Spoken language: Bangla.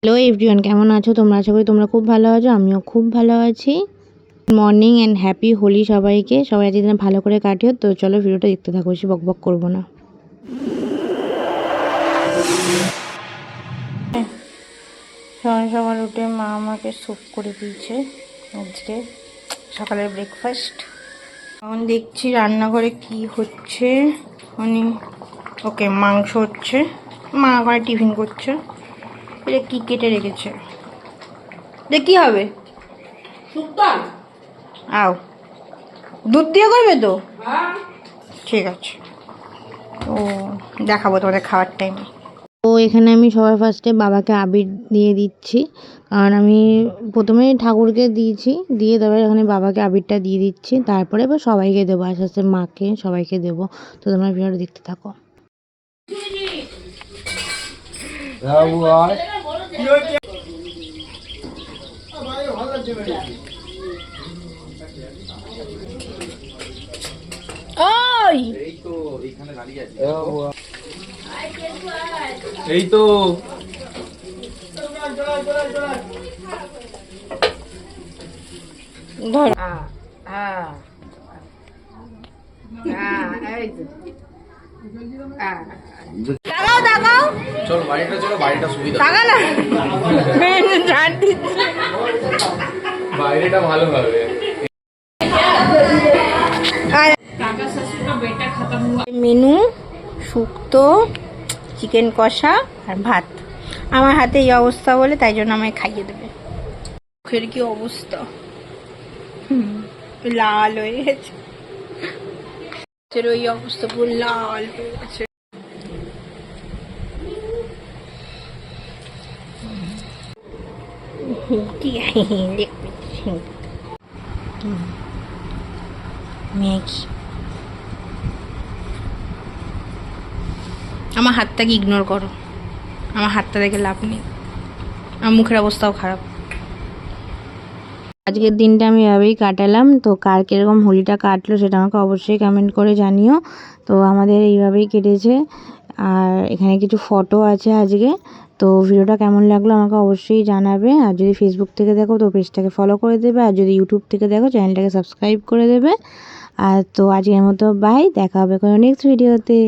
হ্যালো এভরিওয়ান, কেমন আছো তোমরা? আশা করি তোমরা খুব ভালো আছো, আমিও খুব ভালো আছি। মর্নিং অ্যান্ড হ্যাপি হোলি সবাইকে। সবাই আজকে দিন ভালো করে কাটিও। তো চলো ভিডিওটা দেখতে থাকো, বেশি বকবক করবো না। সকাল সকাল উঠে মা আমাকে স্যুপ করে দিয়েছে আজকে সকালের ব্রেকফাস্ট। এখন দেখছি রান্নাঘরে কি হচ্ছে। মানে ওকে মাংস হচ্ছে, মা ঘরে টিফিন করছে। এটা কি কেটে রেখেছে, এটা কি হবে? আও দুধ দিয়ে করবে তো? ঠিক আছে, তো দেখাবো তোমাদের খাওয়ার টাইমে। তো এখানে আমি সবার ফার্স্টে বাবাকে আবির দিয়ে দিচ্ছি, কারণ আমি প্রথমে ঠাকুরকে দিয়েছি, দিয়ে তারপরে এখানে বাবাকে আবিরটা দিয়ে দিচ্ছি। তারপরে এবার সবাইকে দেবো, আস্তে আস্তে মাকে সবাইকে দেবো। তো তোমরা ভিডিওটা দেখতে থাকো। এই তো ধর চল বাড়িটা সুবিধা, বাইরেটা ভালো হবে। মেনু শুক্তো, চিকেন কষা আর ভাত। আমার হাতে এই অবস্থা বলে তাই জন্য আমায় খাইয়ে দেবে। মুখের কি অবস্থা, লাল হয়ে গেছে, ওই অবস্থা পুরো লাল হয়ে গেছে। ম্যাগি, আমার হাতটাকে ইগনোর করো, আমার হাতটা দেখে লাভ নেই, আমার মুখের অবস্থাও খারাপ। আজকের দিনটা আমি এভাবেই কাটালাম। তো কার কীরকম হোলিটা কাটলো সেটা আমাকে অবশ্যই কমেন্ট করে জানিও। তো আমাদের এইভাবেই কেটেছে, আর এখানে কিছু ফটো আছে আজকে। তো ভিডিওটা কেমন লাগলো আমাকে অবশ্যই জানাবে। আর যদি ফেসবুক থেকে দেখো তো পেজটাকে ফলো করে দেবে, আর যদি ইউটিউব থেকে দেখো চ্যানেলটাকে সাবস্ক্রাইব করে দেবে। আর তো আজকের মতো বাই, দেখা হবে কোনো নেক্সট ভিডিওতে।